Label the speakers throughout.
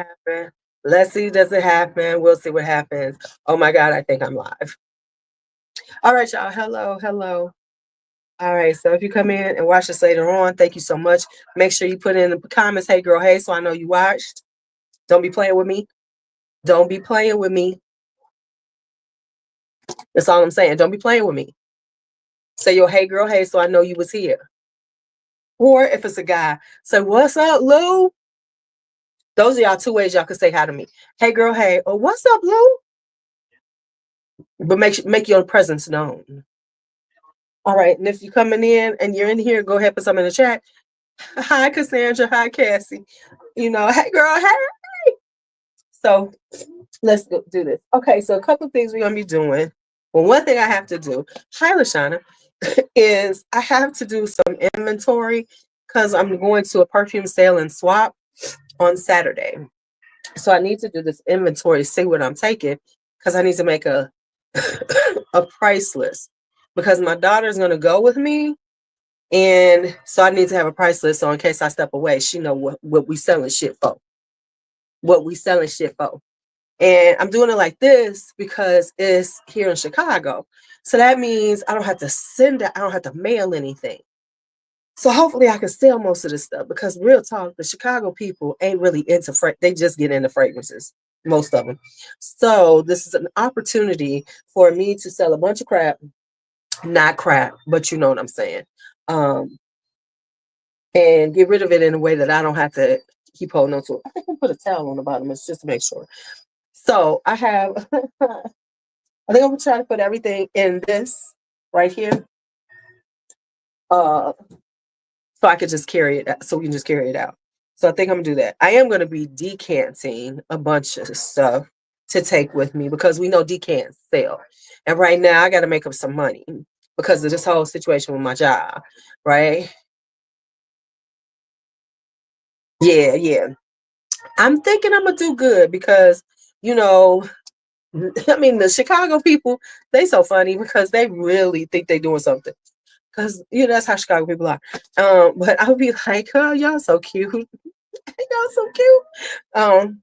Speaker 1: happen. Let's see, does it happen? We'll see what happens. Oh my God, I think I'm live. All right, y'all. Hello, hello. All right, so if you come in and watch this later on, thank you so much. Make sure you put in the comments, hey girl, hey, so I know you watched. Don't be playing with me. Don't be playing with me. That's all I'm saying. Don't be playing with me. Say your hey girl, hey, so I know you was here. Or if it's a guy, say, what's up, Lou? Those are y'all two ways y'all can say hi to me. Hey girl, hey, or what's up, Lou? But make your presence known. All right, and if you're coming in and you're in here, go ahead, put something in the chat. Hi, Cassandra. Hi, Cassie. You know, hey girl, hey. So let's go do this. Okay, so a couple of things we're gonna be doing. Well, one thing I have to do, hi Lashana, is I have to do some inventory because I'm going to a perfume sale and swap on Saturday. So I need to do this inventory, see what I'm taking, because I need to make a a price list because my daughter's gonna go with me. And so I need to have a price list so in case I step away, she know what we selling shit for. What we selling shit for. And I'm doing it like this because it's here in Chicago. So that means I don't have to send it, I don't have to mail anything. So hopefully I can sell most of this stuff because real talk, the Chicago people ain't really into they just get into fragrances, most of them. So this is an opportunity for me to sell a bunch of crap, not crap, but you know what I'm saying. And get rid of it in a way that I don't have to keep holding on to it. I think I put a towel on the bottom, it's just to make sure. So I have, I think I'm gonna try to put everything in this right here. So I could just carry it out, so we can just carry it out. So I think I'm gonna do that. I am gonna be decanting a bunch of stuff to take with me because we know decants sell. And right now I gotta make up some money because of this whole situation with my job, right? Yeah. I'm thinking I'm gonna do good because, you know, I mean, the Chicago people, they so funny because they really think they're doing something. Because, you know, that's how Chicago people are. But I would be like, oh, y'all so cute. Y'all so cute. And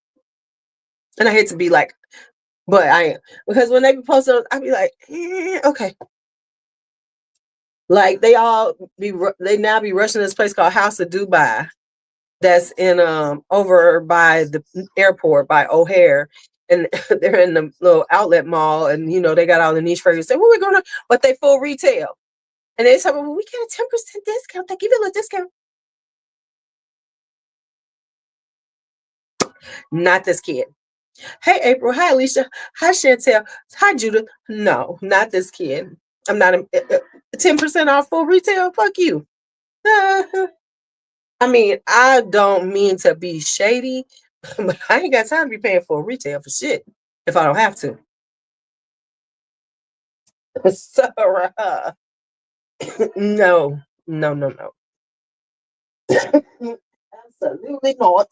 Speaker 1: I hate to be like, but I am. Because when they be posting, I be like, okay. Like they now be rushing this place called House of Dubai. That's in over by the airport by O'Hare. And they're in the little outlet mall, and you know they got all the niche fragrances. Say, well, we're gonna, but they full retail, and they say, well, we get a 10% discount. They give you a little discount. Not this kid. Hey, April. Hi, Alicia. Hi, Chantel. Hi, Judith. No, not this kid. I'm not 10% off full retail. Fuck you. I mean, I don't mean to be shady, but I ain't got time to be paying for retail for shit if I don't have to. So, no. Absolutely not.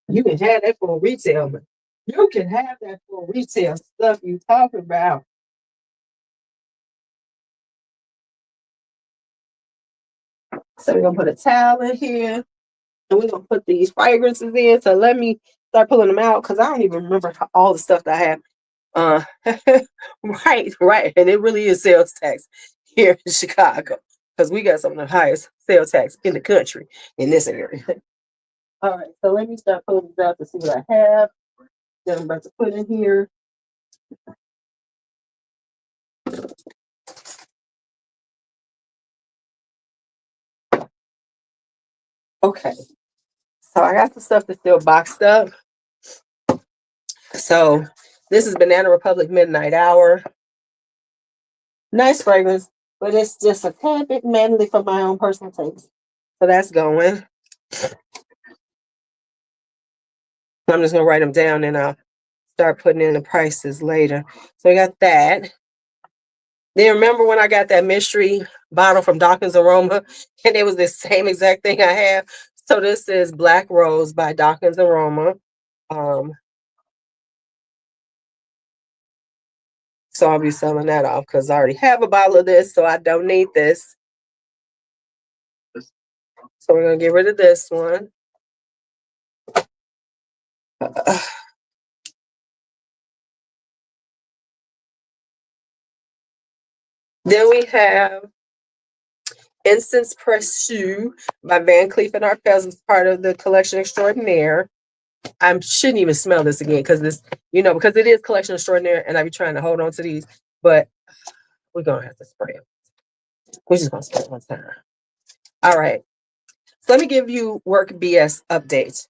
Speaker 1: You can have that for retail, man. You can have that for retail stuff you talking about. So we're gonna put a towel in here, and we're gonna put these fragrances in. So let me start pulling them out because I don't even remember all the stuff that I have. Right, and it really is sales tax here in Chicago because we got some of the highest sales tax in the country in this area. All right, so let me start pulling these out to see what I have. That I'm about to put in here. Okay, so I got the stuff that's still boxed up. So this is Banana Republic Midnight Hour. Nice fragrance, but it's just a tad bit manly for my own personal taste. So that's going. I'm just gonna write them down and I'll start putting in the prices later. So we got that. Then remember when I got that mystery bottle from Dawkins Aroma, and it was the same exact thing I have. So this is Black Rose by Dawkins Aroma. So I'll be selling that off because I already have a bottle of this, so I don't need this. So we're gonna get rid of this one. Then we have Incense Précieux by Van Cleef and Arpels as part of the collection extraordinaire. I shouldn't even smell this again because this, because it is collection extraordinaire, and I be trying to hold on to these, but we're gonna have to spray them. We're just gonna spray it one time. All right. So let me give you work BS updates.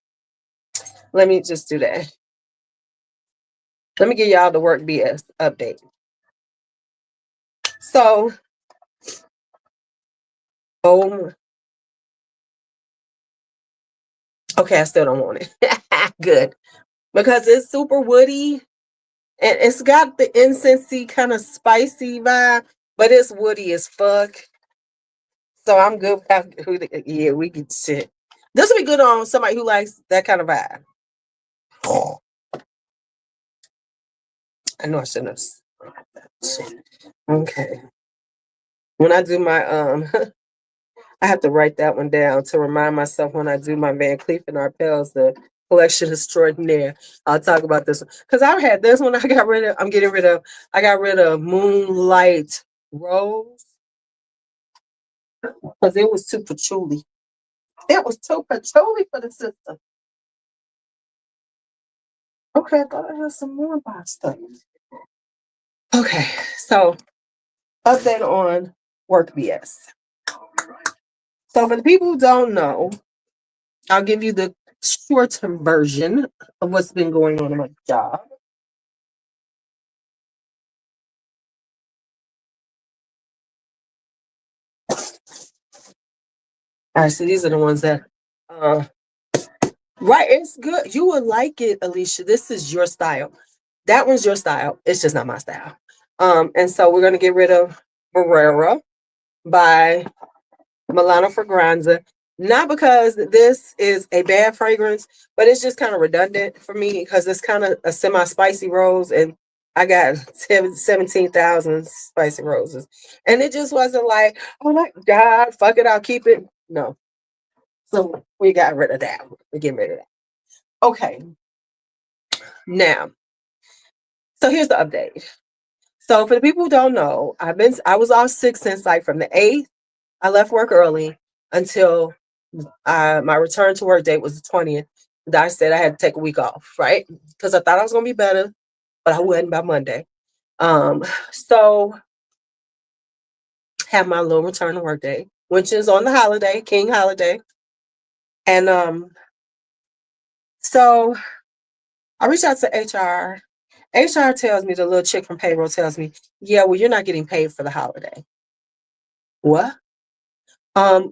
Speaker 1: Let me just do that. Let me give y'all the work BS update. So, okay, I still don't want it. Good. Because it's super woody and it's got the incensey kind of spicy vibe, but it's woody as fuck. So I'm good with yeah, we can shit. This will be good on somebody who likes that kind of vibe. I know I shouldn't have. Okay. When I do my I have to write that one down to remind myself when I do my Van Cleef and Arpels, the collection extraordinaire. I'll talk about this one. Because I had this one I got rid of. I got rid of Moonlight Rose. Because it was too patchouli. It was too patchouli for the system. Okay, I thought I had some more box stuff. Okay, so update on work BS. So for the people who don't know, I'll give you the short-term version of what's been going on in my job. All right, so these are the ones that, right, it's good. You will like it, Alicia. This is your style. That one's your style. It's just not my style. And so we're going to get rid of Barrera by Milano Fragranza. Not because this is a bad fragrance, but it's just kind of redundant for me because it's kind of a semi-spicy rose, and I got 17,000 spicy roses. And it just wasn't like, oh my God, fuck it, I'll keep it. No. So we got rid of that. We get rid of that. Okay. Now, so here's the update. So for the people who don't know, I was off sick since like from the 8th. I left work early until my return to work date was the 20th. I said I had to take a week off, right? Because I thought I was gonna be better, but I wasn't by Monday. So have my little return to work day, which is on the holiday, King holiday. And so I reached out to HR. HR tells me, the little chick from payroll tells me, yeah, well, you're not getting paid for the holiday. What?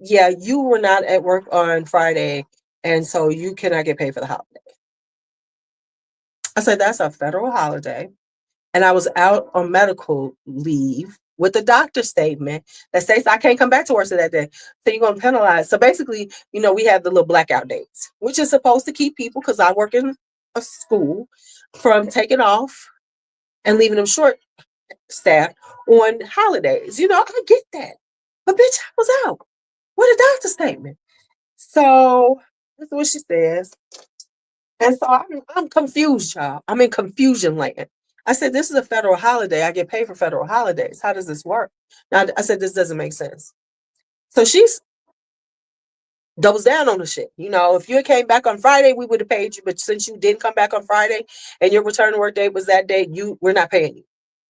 Speaker 1: Yeah, you were not at work on Friday, and so you cannot get paid for the holiday. I said, that's a federal holiday. And I was out on medical leave with a doctor's statement that states I can't come back to work that day. So you're going to penalize. So basically, we have the little blackout dates, which is supposed to keep people, because I work in a school, from taking off and leaving them short staffed on holidays. I get that. But bitch, I was out with a doctor's statement. So that's what she says. And so I'm confused, y'all. I'm in confusion land. I said, this is a federal holiday. I get paid for federal holidays. How does this work? Now, I said, this doesn't make sense. So she's doubles down on the shit. If you came back on Friday, we would have paid you. But since you didn't come back on Friday and your return to work date was that day, we're not paying you.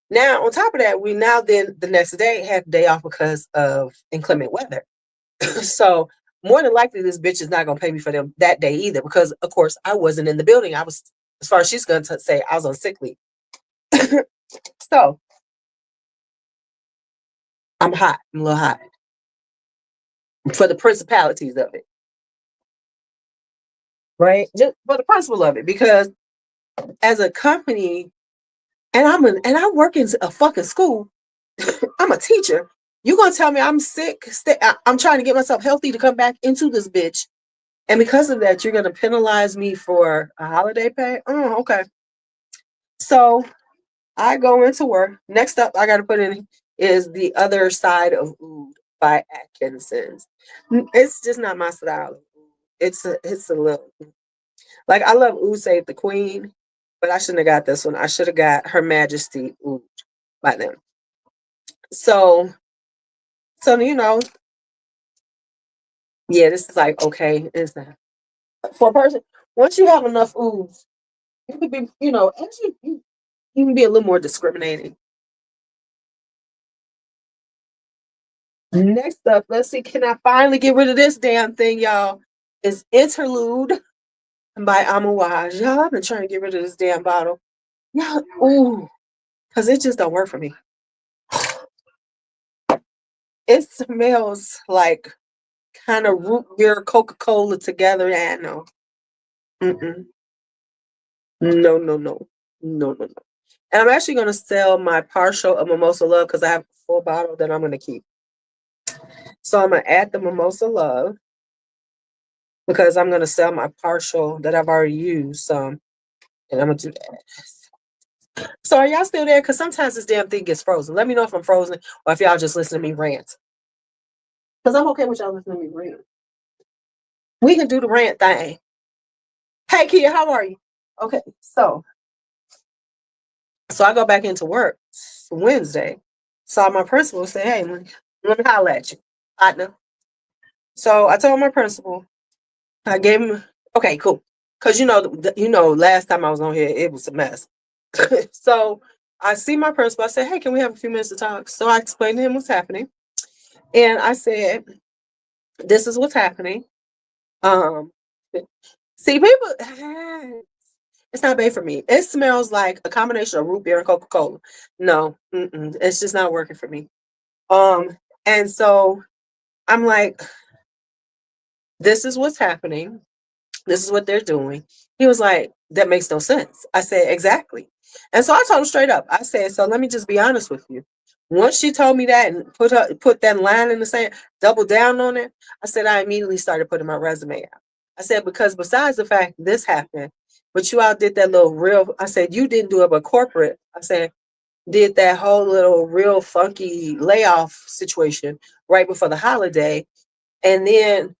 Speaker 1: Now, on top of that, we now then the next day had the day off because of inclement weather. So more than likely, this bitch is not going to pay me for them that day either, because, of course, I wasn't in the building. I was, as far as she's going to say, I was on sick leave. So I'm hot. I'm a little hot for the principalities of it, right? Just for the principle of it, because as a company, and I work in a fucking school. I'm a teacher. You're gonna tell me I'm sick? I'm trying to get myself healthy to come back into this bitch. And because of that, you're going to penalize me for a holiday pay? Oh, okay. So I go into work. Next up, I got to put in is the other side of Oud. by Atkinson's. It's just not my style. It's a little like I love Oud Save the Queen, but I shouldn't have got this one. I should have got Her Majesty Oud by them. So yeah, this is like okay, it's that for a person. Once you have enough ouds, you could be, actually you can be a little more discriminating. Next up, let's see, can I finally get rid of this damn thing, y'all? It's Interlude by Amouage. Y'all, I've been trying to get rid of this damn bottle. Y'all, ooh, because it just don't work for me. It smells like kind of root beer, Coca-Cola together. Yeah, no. Mm-mm. No, no, no. No, no, no. And I'm actually going to sell my partial of Mimosa Love because I have a full bottle that I'm going to keep. So I'm going to add the Mimosa Love because I'm going to sell my partial that I've already used some. And I'm going to do that. So are y'all still there? Because sometimes this damn thing gets frozen. Let me know if I'm frozen or if y'all just listen to me rant. Because I'm okay with y'all listening to me rant. We can do the rant thing. Hey, Kia, how are you? Okay, so I go back into work Wednesday. Saw my principal, say, hey, let me holler at you. I know. So I told my principal, I gave him, okay, cool. Because, last time I was on here, it was a mess. So I see my principal. I said, hey, can we have a few minutes to talk? So I explained to him what's happening. And I said, this is what's happening. See, people, it's not bad for me. It smells like a combination of root beer and Coca-Cola. No, it's just not working for me. And so I'm like, this is what's happening. This is what they're doing. He was like, that makes no sense. I said, exactly. And so I told him straight up. I said, so let me just be honest with you. Once she told me that and put that line in the sand, double down on it, I said, I immediately started putting my resume out. I said, because besides the fact this happened, but you all did that little real, I said, you didn't do it, but corporate, I said, did that whole little real funky layoff situation right before the holiday. And then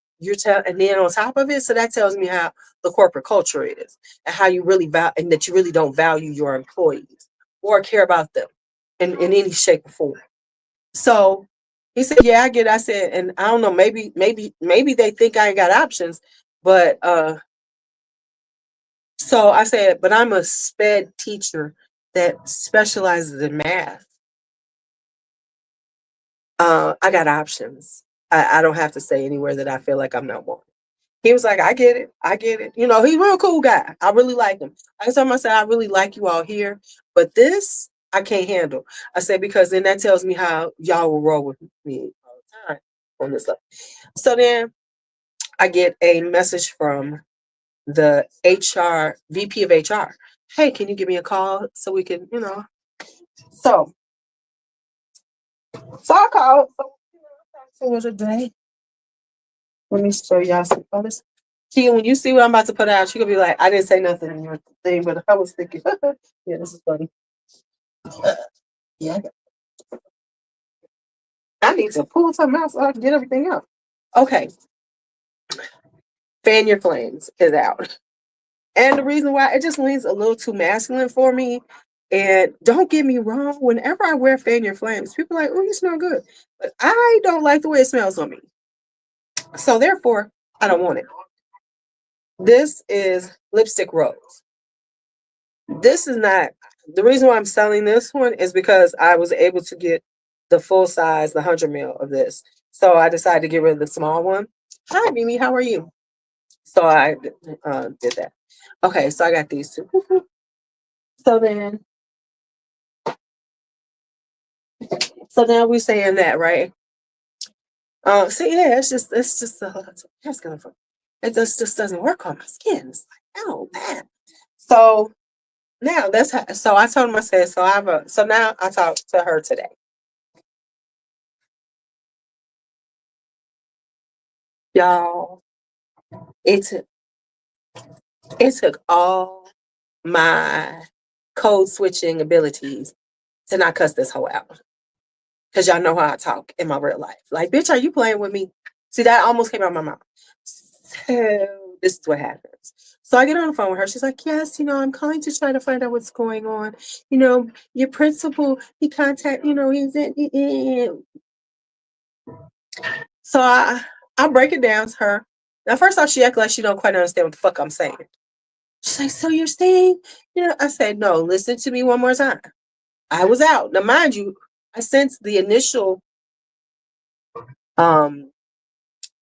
Speaker 1: and then on top of it, so that tells me how the corporate culture is and how you really and that you really don't value your employees or care about them in any shape or form. So he said, yeah, I get it. I said, and I don't know, maybe they think I ain't got options, but so I said, but I'm a sped teacher that specializes in math. I got options. I don't have to say anywhere that I feel like I'm not wanted. He was like, I get it. I get it. He's a real cool guy. I really like him. I told him, I said, I really like you all here, but this I can't handle. I said, because then that tells me how y'all will roll with me all the time on this stuff. So then I get a message from the HR, VP of HR. Hey, can you give me a call so we can, So I called. So it was a day. Let me show y'all some photos. Kia, when you see what I'm about to put out, she gonna be like, I didn't say nothing in your thing, but I was thinking, yeah, this is funny. Yeah, I need to pull something out so I can get everything out. Okay. Fan Your Flames is out. And the reason why, it just leans a little too masculine for me. And don't get me wrong, whenever I wear Fan Your Flames, people are like, oh, you smell good. But I don't like the way it smells on me. So therefore, I don't want it. This is Lipstick Rose. This is not, the reason why I'm selling this one is because I was able to get the full size, the 100 ml of this. So I decided to get rid of the small one. Hi, Mimi, how are you? So I did that. Okay, so I got these two. So now we're saying that, right? So yeah, it's just that's gonna, it just doesn't work on my skin. It's like, oh man. So now so I told him, I said, so now I talked to her today. Y'all, it took all my code switching abilities to not cuss this hoe out. Because y'all know how I talk in my real life. Like, bitch, are you playing with me? See, that almost came out of my mouth. So this is what happens. So I get on the phone with her. She's like, yes, I'm calling to try to find out what's going on. Your principal, he contact, he's in. So I break it down to her. Now, first off, she acted like she don't quite understand what the fuck I'm saying. She's like, so you're saying, I said, no, listen to me one more time. I was out. Now, mind you, I sent the initial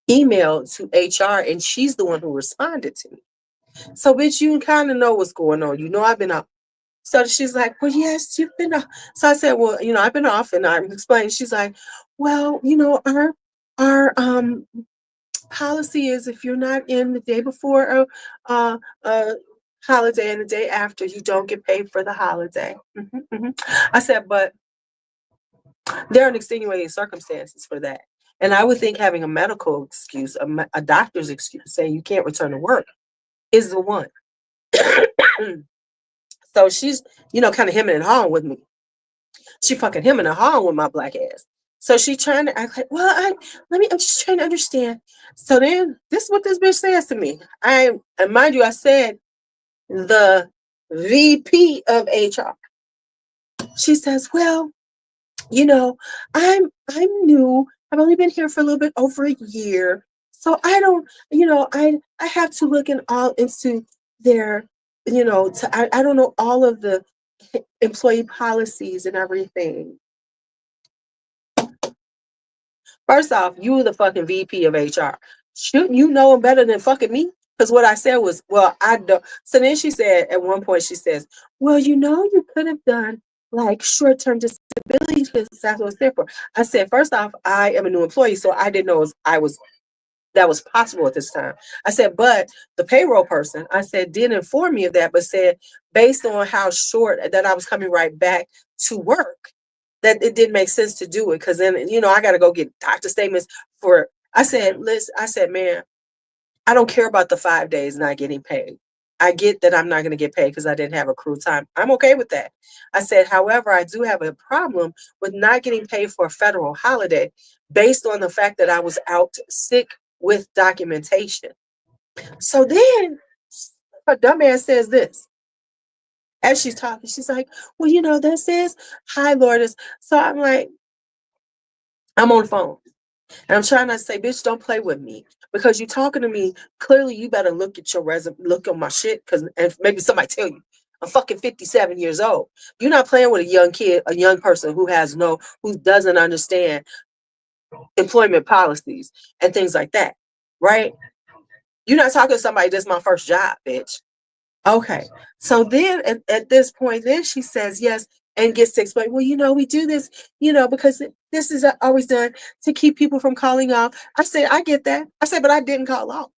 Speaker 1: email to HR, and she's the one who responded to me. So, bitch, you kind of know what's going on. I've been up. So she's like, well, yes, you've been off. So I said, well, I've been off, and I'm explaining. She's like, well, our policy is if you're not in the day before a holiday and the day after, you don't get paid for the holiday. I said, but there are extenuating circumstances for that. And I would think having a medical excuse, a doctor's excuse saying you can't return to work is the one. So she's, kind of hemming and hawing with me. She fucking hemming and hawing with my black ass. So she trying to act like, well, I'm just trying to understand. So then this is what this bitch says to me. And mind you, I said the VP of HR. She says, well, I'm new. I've only been here for a little bit over a year. So I don't, I have to look into their, I don't know all of the employee policies and everything. First off, you the fucking VP of HR. Shouldn't you know better than fucking me? Because what I said was, well, I don't. So then she said, at one point, she says, well, you could have done like short-term disability because that's what it's there for. I said, first off, I am a new employee, so I didn't know that was possible at this time. I said, but the payroll person, I said, did inform me of that, but said, based on how short that I was coming right back to work, that it didn't make sense to do it. Because then, I got to go get doctor statements for, I said, man, I don't care about the 5 days not getting paid. I get that I'm not going to get paid because I didn't have accrued time. I'm okay with that. I said, however, I do have a problem with not getting paid for a federal holiday based on the fact that I was out sick with documentation. So then her dumbass says this. As she's talking, she's like, well, that says, hi, Lourdes. So I'm like, I'm on the phone. And I'm trying not to say, bitch, don't play with me. Because you're talking to me, clearly you better look at your resume, look on my shit, and maybe somebody tell you. I'm fucking 57 years old. You're not playing with a young kid, a young person who doesn't understand employment policies and things like that, right? You're not talking to somebody that's my first job, bitch. Okay. So then at this point, then she says yes and gets to explain, well, we do this, because this is always done to keep people from calling off. I said, I get that. I said, but I didn't call off.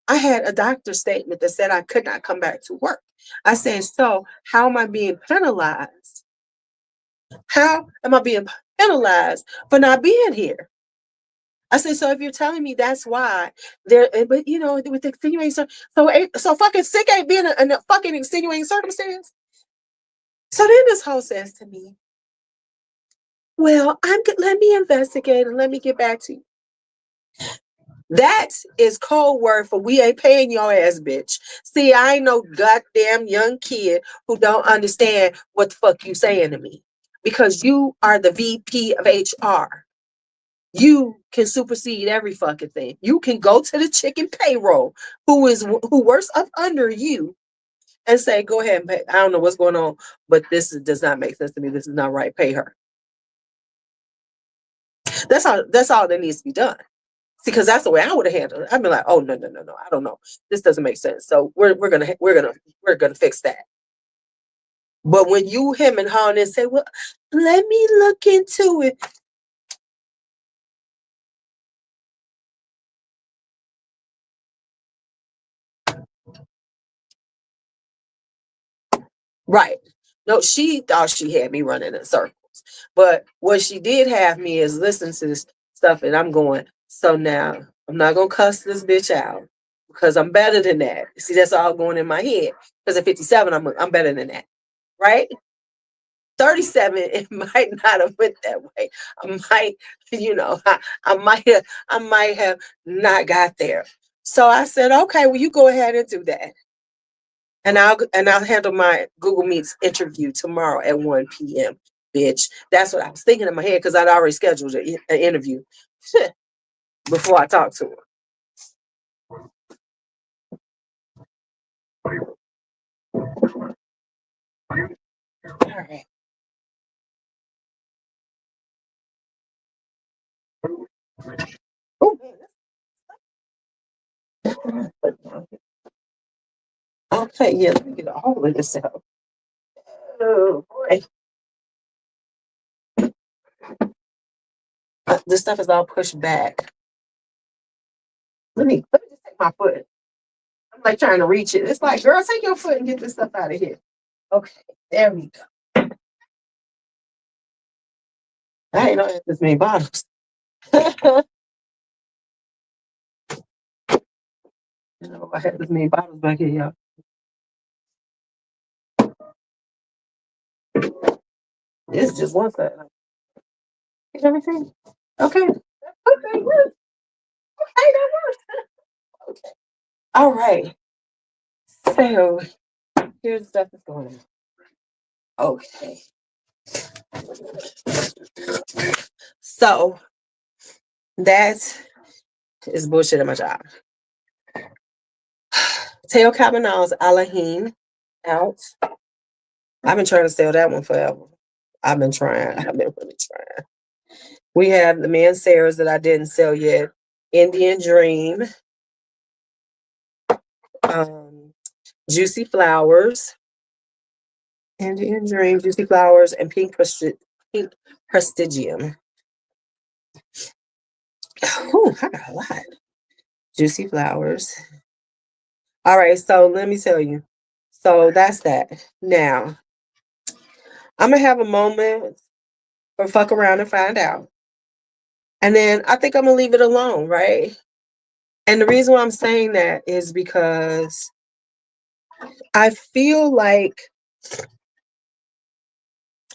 Speaker 1: I had a doctor's statement that said I could not come back to work. I said, so how am I being penalized? How am I being penalized for not being here? I said, so if you're telling me that's why there, but with the extenuating, so fucking sick ain't being a fucking extenuating circumstance. So then this hoe says to me, well, let me investigate and let me get back to you. That is code word for we ain't paying your ass, bitch. See, I ain't no goddamn young kid who don't understand what the fuck you saying to me. Because you are the VP of HR. You can supersede every fucking thing. You can go to the chicken payroll who works up under you and say, go ahead and pay. I don't know what's going on, but does not make sense to me. This is not right. Pay her. That's all that needs to be done. See, because that's the way I would have handled it. I'd be like, oh no, I don't know. This doesn't make sense. So we're gonna fix that. But when you him and haw and say, well, let me look into it. Right. No, she thought she had me running in circles. But what she did have me is listen to this stuff, and I'm going, so now I'm not going to cuss this bitch out because I'm better than that. See, that's all going in my head. Because at 57, I'm better than that. Right? 37, it might not have went that way. I might, I might have not got there. So I said, okay, well, you go ahead and do that. And I'll handle my Google Meets interview tomorrow at 1 p.m. Bitch. That's what I was thinking in my head because I'd already scheduled an interview before I talked to her. All right. Oh, okay, yeah, let me get all of this out. Oh boy. This stuff is all pushed back. Let me just take my foot. I'm like trying to reach it. It's like, girl, take your foot and get this stuff out of here. Okay, there we go. I ain't know there's this many bottles. I had this many bottles back here, y'all. It's just one side. Is everything? Okay. Okay, good. Okay, that works. Okay. All right. So here's the stuff that's going on. Okay. So that is bullshit at my job. Teo Cabanal's Alahine out. I've been trying to sell that one forever. I've been really trying. We have the Man Sarah's that I didn't sell yet. Indian Dream. Juicy Flowers. Indian Dream, Juicy Flowers, and Pink Prestigium. Oh, I got a lot. Juicy Flowers. All right, so let me tell you. So that's that. Now, I'm going to have a moment for fuck around and find out. And then I think I'm going to leave it alone, right? And the reason why I'm saying that is because I feel like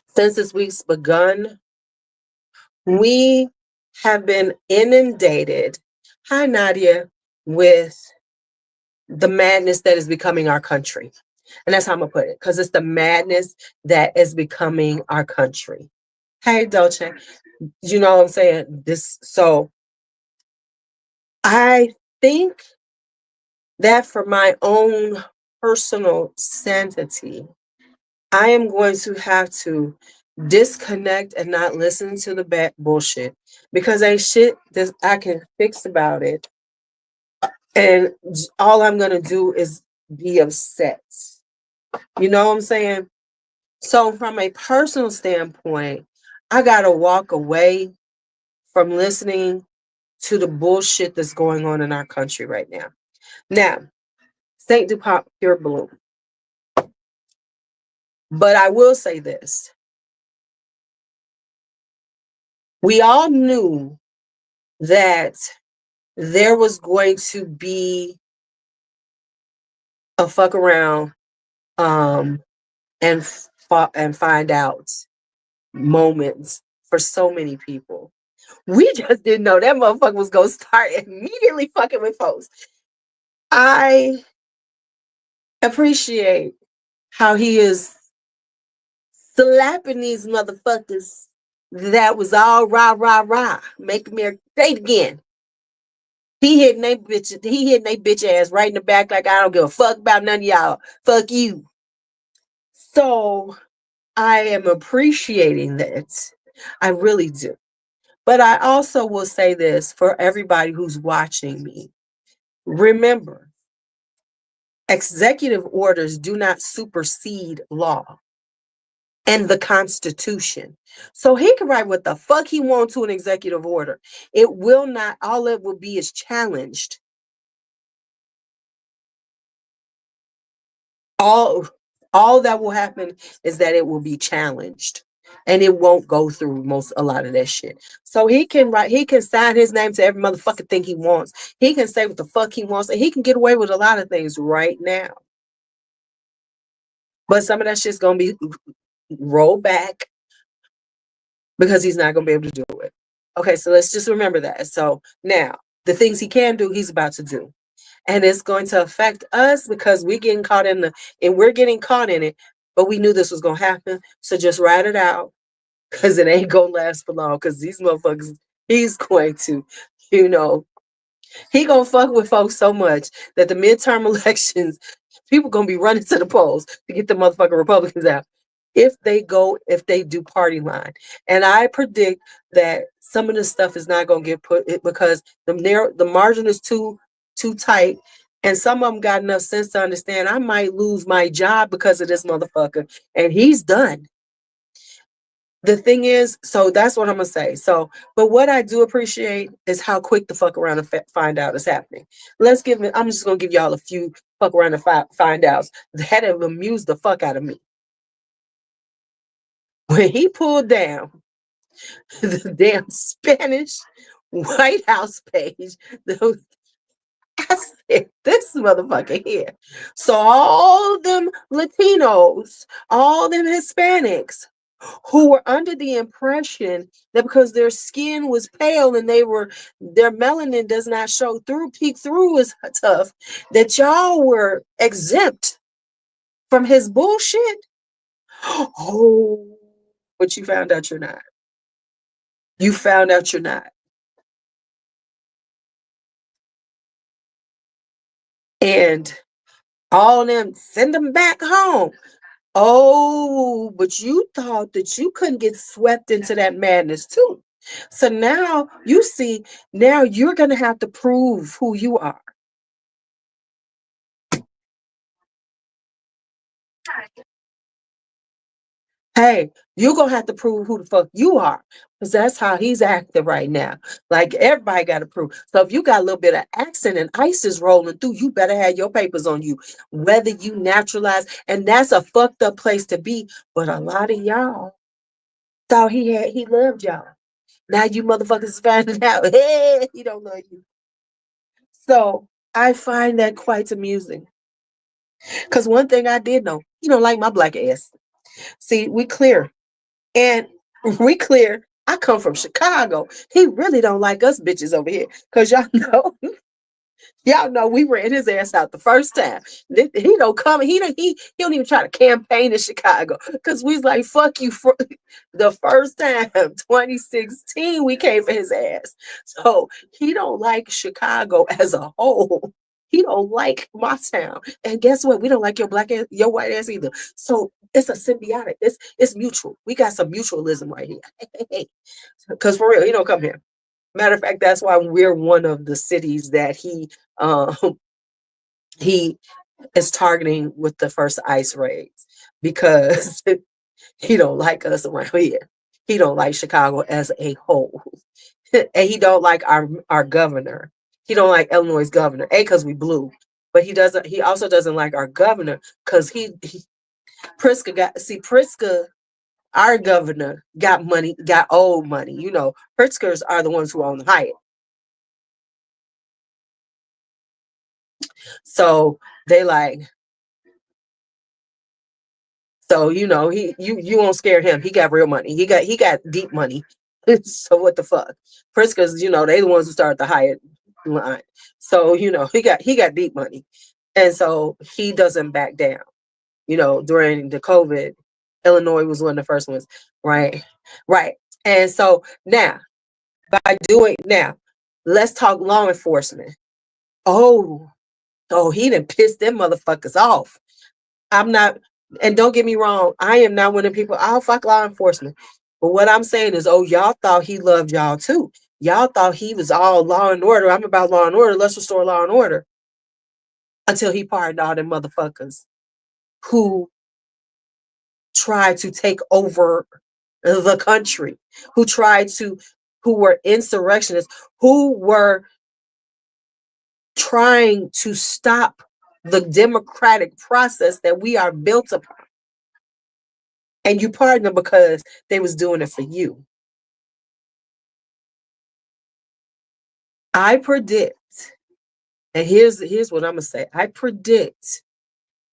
Speaker 1: since this week's begun, we have been inundated, hi Nadia, with the madness that is becoming our country. And that's how I'm going to put it, because it's the madness that is becoming our country. Hey, Dolce, you know what I'm saying? So I think that for my own personal sanity, I am going to have to disconnect and not listen to the bad bullshit, because ain't shit that I can fix about it. And all I'm going to do is be upset. You know what I'm saying? So from a personal standpoint, I got to walk away from listening to the bullshit that's going on in our country right now. Now, St. DuPont Pure Blue. But I will say this. We all knew that there was going to be a fuck around and find out moments for so many people. We just didn't know that motherfucker was going to start immediately fucking with folks. I appreciate how he is slapping these motherfuckers that was all rah, rah, rah, make America great again. He hitting they bitch ass right in the back like, I don't give a fuck about none of y'all. Fuck you. So I am appreciating that. I really do. But I also will say this for everybody who's watching me. Remember, executive orders do not supersede law and the Constitution. So he can write what the fuck he wants to an executive order. It will not, all it will be is challenged. All that will happen is that it will be challenged, and it won't go through a lot of that shit. So he can sign his name to every motherfucking thing he wants. He can say what the fuck he wants, and he can get away with a lot of things right now. But some of that shit's gonna be roll back because he's not going to be able to do it. Okay, so let's just remember that. So now the things he can do, he's about to do. And it's going to affect us because we're getting caught in it, but we knew this was going to happen. So just ride it out because it ain't going to last for long because these motherfuckers, he's going to, you know, he going to fuck with folks so much that the midterm elections, people going to be running to the polls to get the motherfucking Republicans out if they do party line. And I predict that some of this stuff is not going to get put because the margin is too tight. And some of them got enough sense to understand I might lose my job because of this motherfucker. And he's done. The thing is, so that's what I'm gonna say. So, but what I do appreciate is how quick the fuck around and find out is happening. I'm just gonna give y'all a few fuck around and find outs that have amused the fuck out of me. When he pulled down the damn Spanish White House page, I said, this motherfucker here. So all them Latinos, all them Hispanics who were under the impression that because their skin was pale and their melanin does not peek through as tough, that y'all were exempt from his bullshit. Oh, but you found out you're not. You found out you're not. And all of them, send them back home. Oh, but you thought that you couldn't get swept into that madness too. So now you see, now you're going to have to prove who you are. Hey, you're going to have to prove who the fuck you are. Because that's how he's acting right now. Like everybody got to prove. So if you got a little bit of accent and ice is rolling through, you better have your papers on you. Whether you naturalize, and that's a fucked up place to be. But a lot of y'all thought he loved y'all. Now you motherfuckers finding out, hey, he don't love you. So I find that quite amusing. Because one thing I did know, he don't like my black ass. See, we clear. And we clear. I come from Chicago. He really don't like us bitches over here. Because y'all know we ran his ass out the first time. He don't come. He don't even try to campaign in Chicago because we was like, fuck you. For the first time, 2016, we came for his ass. So he don't like Chicago as a whole. He don't like my town. And guess what? We don't like your black ass, your white ass either. So it's a symbiotic. It's mutual. We got some mutualism right here. Because for real, he don't come here. Matter of fact, that's why we're one of the cities that he is targeting with the first ICE raids because he don't like us around here. He don't like Chicago as a whole, and he don't like our governor. He don't like Illinois' governor. Because we blue, but he doesn't. He also doesn't like our governor because Pritzker. Our governor got money, got old money. You know, Pritzkers are the ones who own the Hyatt. So they like, so you know, you won't scare him. He got real money. He got deep money. So what the fuck? Pritzkers, you know, they the ones who started the Hyatt line. So, you know, he got deep money. And so he doesn't back down. You know, during the COVID, Illinois was one of the first ones, right? Right. And so now, let's talk law enforcement. Oh, he done pissed them motherfuckers off. I'm not, and don't get me wrong, I am not one of the people, I'll fuck law enforcement. But what I'm saying is, y'all thought he loved y'all too. Y'all thought he was all law and order. I'm about law and order. Let's restore law and order. Until he pardoned all them motherfuckers who tried to take over the country, who were insurrectionists, who were trying to stop the democratic process that we are built upon. And you pardon them because they was doing it for you. I predict, and here's what I'm gonna say. I predict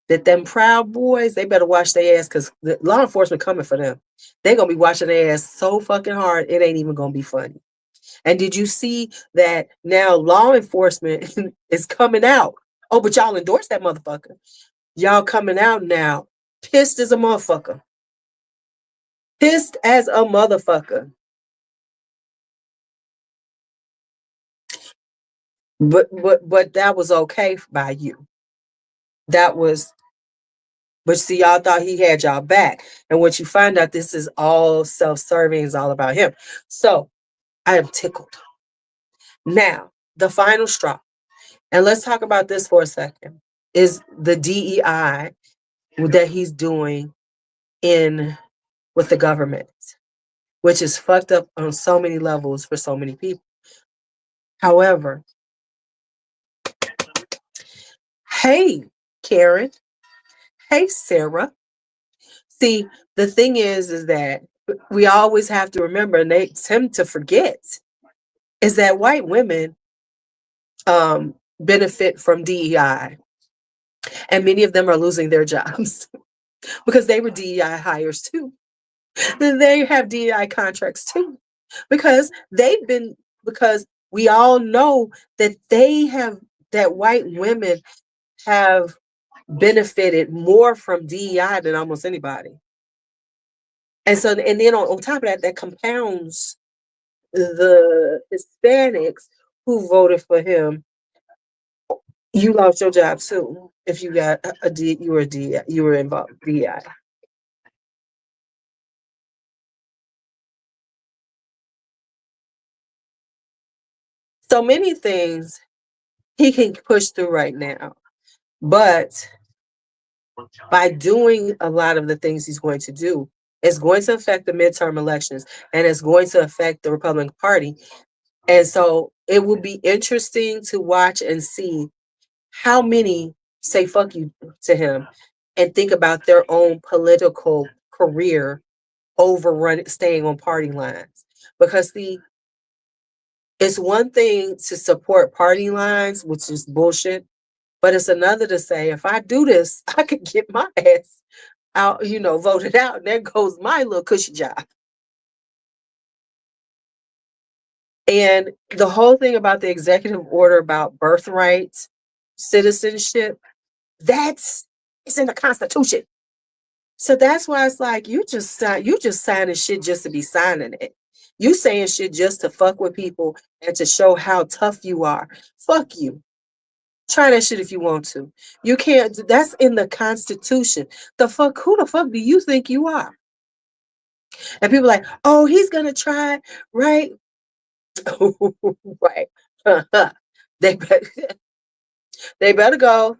Speaker 1: that them Proud Boys, they better watch their ass because the law enforcement coming for them. They're going to be watching their ass so fucking hard, it ain't even going to be funny. And did you see that now law enforcement is coming out? Oh, but y'all endorse that motherfucker. Y'all coming out now, pissed as a motherfucker. Pissed as a motherfucker. But that was okay by you. That was, but see, y'all thought he had y'all back. And what you find out, this is all self-serving, is all about him. So I am tickled. Now, the final straw. And let's talk about this for a second, is the DEI that he's doing in with the government, which is fucked up on so many levels for so many people. However, hey, Karen. Hey, Sarah. See, the thing is that we always have to remember, and they tend to forget, is that white women benefit from DEI. And many of them are losing their jobs because they were DEI hires too. Then they have DEI contracts too. Because because we all know that that white women have benefited more from DEI than almost anybody. And so, and then on top of that, that compounds the Hispanics who voted for him. You lost your job too if you got you were involved DEI. So many things he can push through right now, but by doing a lot of the things he's going to do, it's going to affect the midterm elections and it's going to affect the Republican Party. And so it will be interesting to watch and see how many say fuck you to him and think about their own political career over staying on party lines. Because it's one thing to support party lines, which is bullshit, but it's another to say, if I do this, I could get my ass out, voted out. And there goes my little cushy job. And the whole thing about the executive order about birthright citizenship, it's in the Constitution. So that's why it's like you just signing shit just to be signing it. You saying shit just to fuck with people and to show how tough you are. Fuck you. Try that shit if you want to. You can't. That's in the Constitution. Who the fuck do you think you are? And people are like, oh, he's gonna try, right? Right. they better, they better go.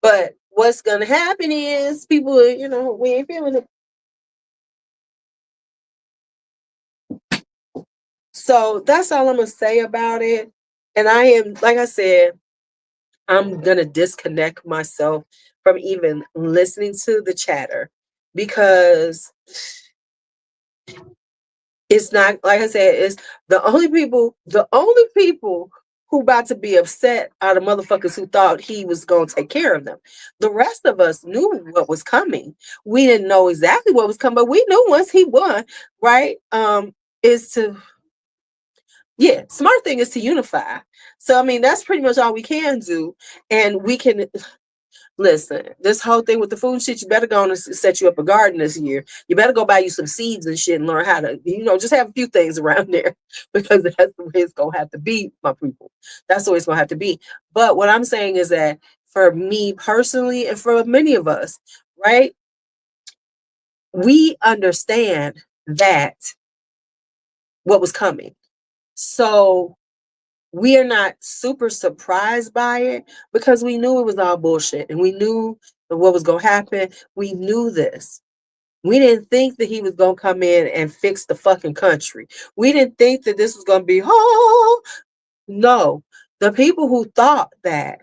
Speaker 1: But what's gonna happen is people, we ain't feeling it. So that's all I'm gonna say about it. And I am, like I said, I'm gonna disconnect myself from even listening to the chatter because it's not, like I said, it's the only people who about to be upset are the motherfuckers who thought he was gonna take care of them. The rest of us knew what was coming. We didn't know exactly what was coming, but we knew once he won, right? Smart thing is to unify. So I mean, that's pretty much all we can do. And we can listen, this whole thing with the food shit, you better go on and set you up a garden this year. You better go buy you some seeds and shit and learn how to, just have a few things around there because that's the way it's going to have to be, my people. That's the way it's going to have to be. But what I'm saying is that for me personally and for many of us, right, we understand that what was coming. So we are not super surprised by it because we knew it was all bullshit and we knew what was going to happen. We knew this. We didn't think that he was going to come in and fix the fucking country. We didn't think that this was going to be, no. The people who thought that,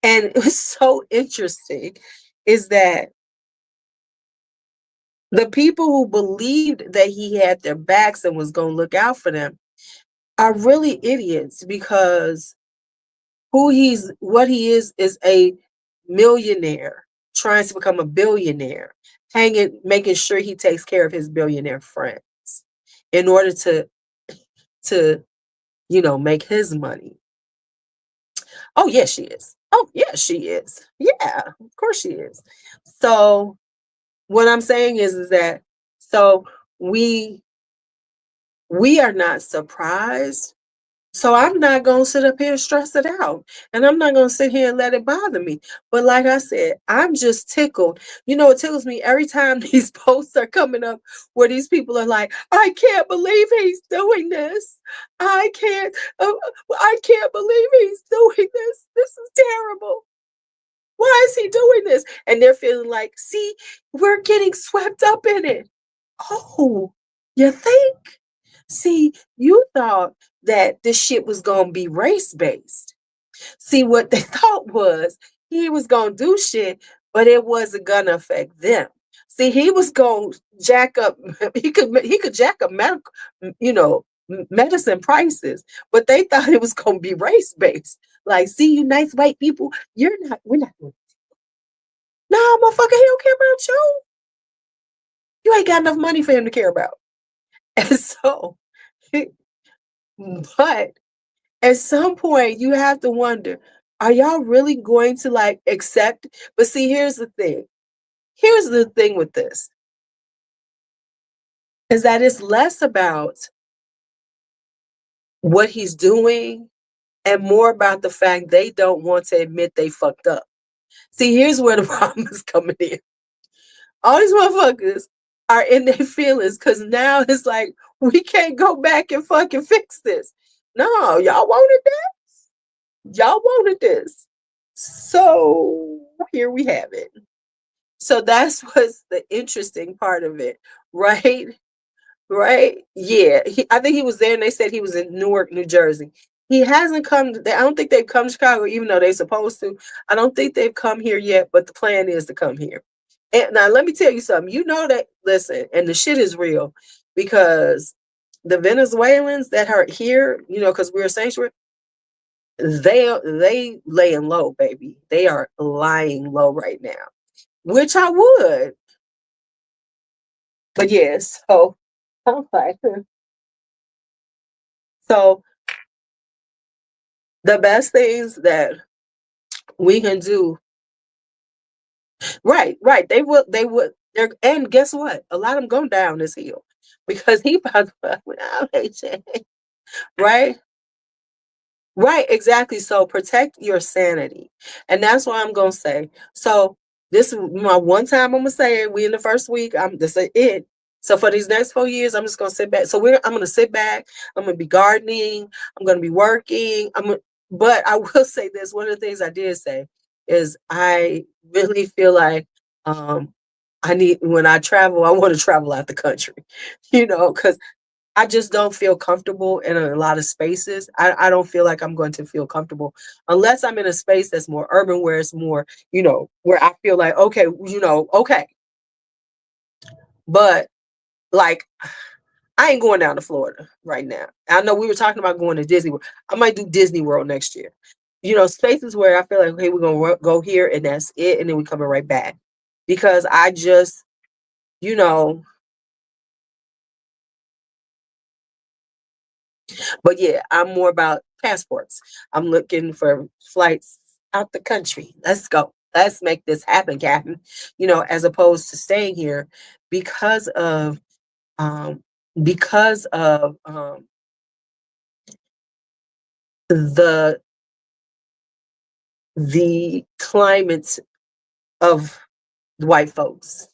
Speaker 1: and it was so interesting, is that the people who believed that he had their backs and was going to look out for them are really idiots because what he is a millionaire trying to become a billionaire, making sure he takes care of his billionaire friends in order to make his money. Oh yeah, she is. Oh yeah, she is. Yeah, of course she is. So what I'm saying is that so we we are not surprised. So I'm not gonna sit up here and stress it out. And I'm not gonna sit here and let it bother me. But like I said, I'm just tickled. It tickles me every time these posts are coming up where these people are like, I can't believe he's doing this. I can't, I can't believe he's doing this. This is terrible. Why is he doing this? And they're feeling like, see, we're getting swept up in it. Oh, you think? See, you thought that this shit was going to be race based. See, what they thought was he was going to do shit, but it wasn't going to affect them. See, he was going to jack up, he could jack up medical, medicine prices, but they thought it was going to be race based. Like, see, you nice white people, we're not doing. No, motherfucker, he don't care about you. You ain't got enough money for him to care about. And so, but at some point you have to wonder, are y'all really going to like accept? But see, here's the thing. Here's the thing with this is that it's less about what he's doing and more about the fact they don't want to admit they fucked up. See, here's where the problem is coming in. All these motherfuckers are in their feelings because now it's like, we can't go back and fucking fix this. No, y'all wanted that. Y'all wanted this. So here we have it. So that's what's the interesting part of it, right? Right? Yeah. I think he was there and they said he was in Newark, New Jersey. He hasn't come. I don't think they've come to Chicago, even though they're supposed to. I don't think they've come here yet, but the plan is to come here. And now let me tell you something. You know that, listen, and the shit is real because the Venezuelans that are here, because we're a sanctuary, they laying low, baby. They are lying low right now, which I would. But yes, so I'm like, so the best things that we can do, right, right. They would, and guess what? A lot of them go down this hill because he about to, right? Right, exactly. So protect your sanity. And that's why I'm gonna say. So this is my one time I'm gonna say it. We in the first week. This is it. So for these next 4 years, I'm just gonna sit back. So I'm gonna sit back, I'm gonna be gardening, I'm gonna be working. But I will say this. One of the things I did say is I really feel like I need when I travel, I want to travel out the country, because I just don't feel comfortable in a lot of spaces. I don't feel like I'm going to feel comfortable unless I'm in a space that's more urban, where it's more, where I feel like, okay, okay. But like, I ain't going down to Florida right now. I know we were talking about going to Disney World. I might do Disney World next year. Spaces where I feel like, okay, we're going to go here and that's it. And then we're coming right back. Because I just, you know, But yeah, I'm more about passports. I'm looking for flights out the country. Let's go. Let's make this happen, Captain. As opposed to staying here because of um because of the the climate of white folks,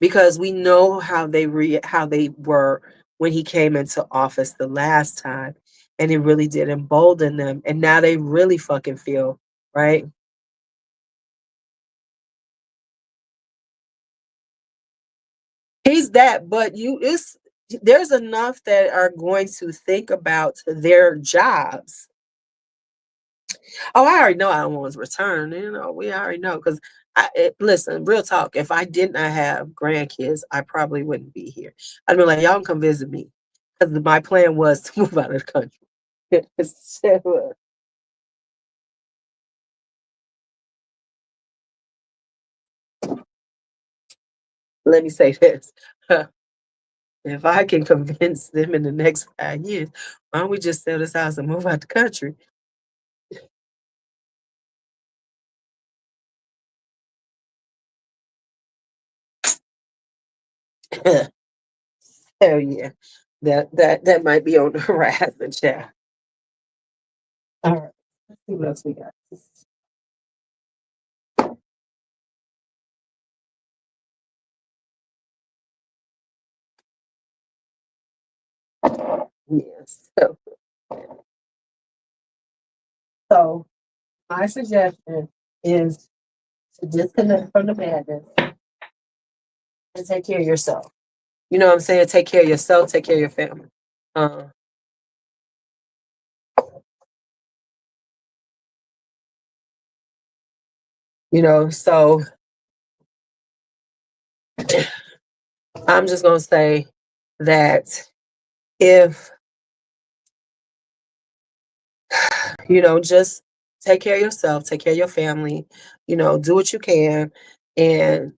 Speaker 1: because we know how they were when he came into office the last time, and it really did embolden them, and now they really fucking feel, right. He's that, but there's enough that are going to think about their jobs. Oh, I already know I don't want to return. We already know, because listen, real talk. If I did not have grandkids, I probably wouldn't be here. I'd be like, y'all can come visit me, because my plan was to move out of the country. So, Let me say this. If I can convince them in the next 5 years, why don't we just sell this house and move out the country? Hell yeah. That might be on the horizon, child. All right. Let's see what else we got. Yes. So my suggestion is to disconnect from the madness and take care of yourself. You know what I'm saying? Take care of yourself, take care of your family. Uh, so I'm just gonna say that if just take care of yourself, take care of your family, do what you can and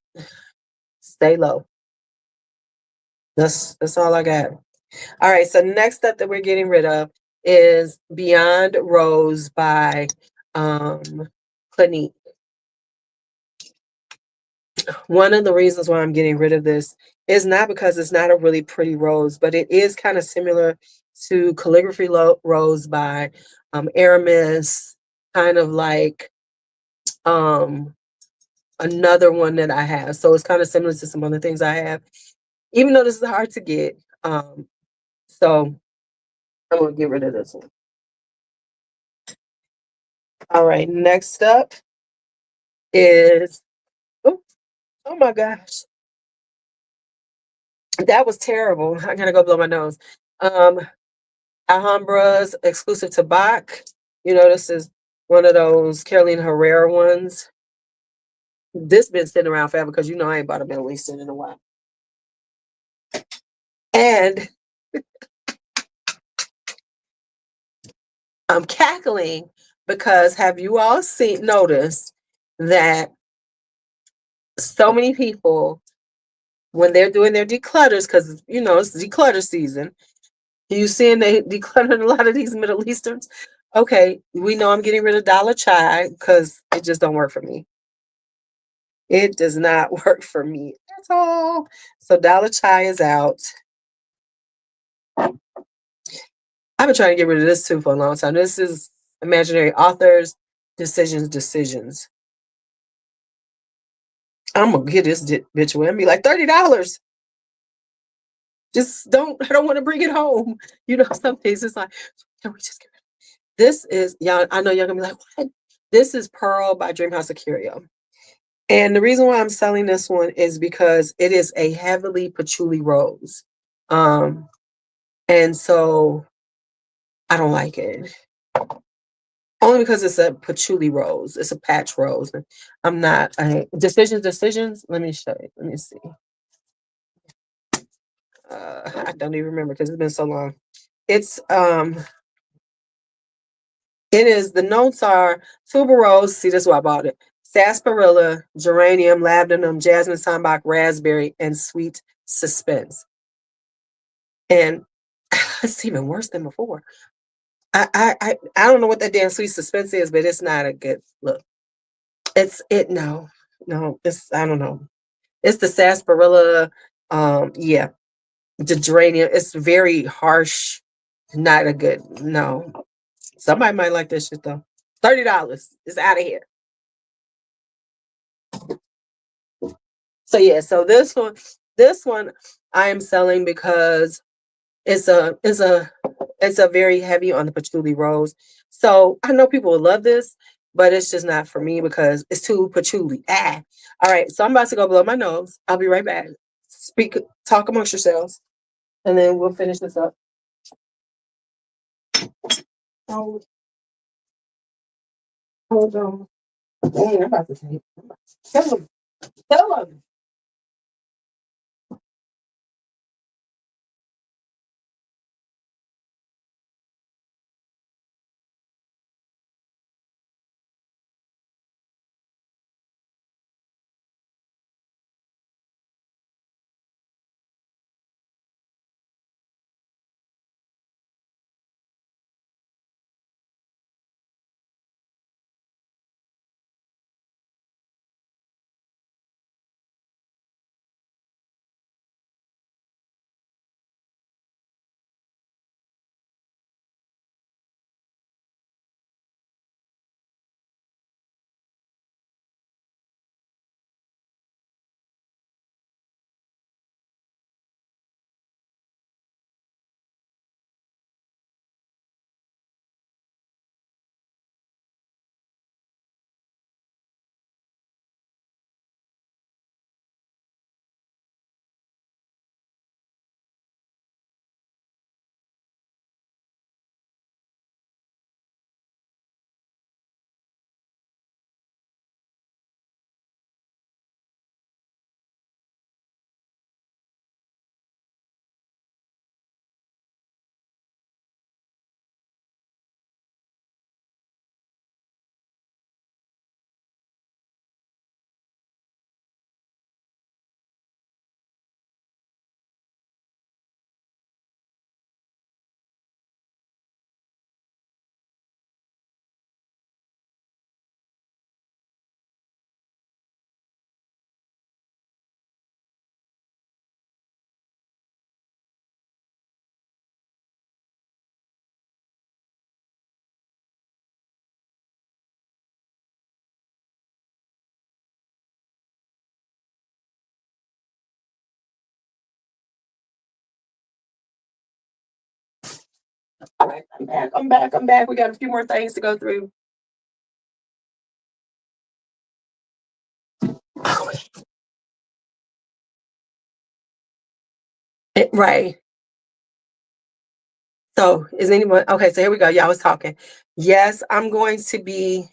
Speaker 1: stay low. That's all I got. All right, so next up that we're getting rid of is Beyond Rose by Clinique. One of the reasons why I'm getting rid of this is not because it's not a really pretty rose, but it is kind of similar to Calligraphy Rose by Aramis, kind of like another one that I have. So it's kind of similar to some other things I have, even though this is hard to get. So I'm going to get rid of this one. All right, next up is, oh, oh my gosh. That was terrible. I gotta go blow my nose. Alhambra's exclusive to Bach. This is one of those Carolina Herrera ones. This been sitting around forever because I ain't bought a Middle Eastern in a while. And I'm cackling because have you all noticed that so many people, when they're doing their declutters, because it's declutter season, you seeing they decluttering a lot of these Middle Easterns. Okay, we know I'm getting rid of Dollar Chai because it just don't work for me. It does not work for me at all. So Dollar Chai is out. I've been trying to get rid of this too for a long time. This is Imaginary Authors, Decisions. I'm gonna get this bitch with me like $30. I don't want to bring it home. Some days it's like, can we just get rid of it? This is, y'all, I know y'all gonna be like, what? This is Pearl by Dreamhouse of Curio. And the reason why I'm selling this one is because it is a heavily patchouli rose. And so I don't like it. Only because it's a patchouli rose. It's a patch rose. I'm not decisions. Let me show you. Let me see. I don't even remember because it's been so long. The notes are tuberose. See, that's why I bought it. Sarsaparilla, geranium, labdanum, jasmine, sambac, raspberry, and sweet suspense. And it's even worse than before. I don't know what that damn sweet suspense is, but it's not a good look. No. It's I don't know. It's the sarsaparilla. Yeah, the geranium. It's very harsh. Not a good no. Somebody might like this shit though. $30. It's out of here. So yeah, so this one I am selling because it's a very heavy on the patchouli rose. So I know people will love this, but it's just not for me because it's too patchouli. All right, so I'm about to go blow my nose. I'll be right back. Talk amongst yourselves, and then we'll finish this up. Oh, hold on. Dang, I'm about to say. Tell them. Tell them. All right, I'm back. We got a few more things to go through. Right. So is anyone okay? So here we go. Y'all was talking. Yes, I'm going to be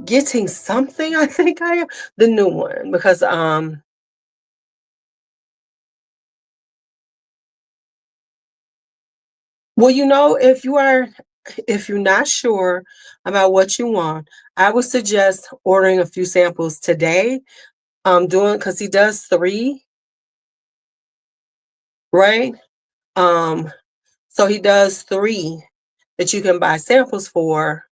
Speaker 1: getting something. I think I am the new one because well, if you're not sure about what you want, I would suggest ordering a few samples today. Doing because he does 3, right? Um, so he does 3 that you can buy samples for.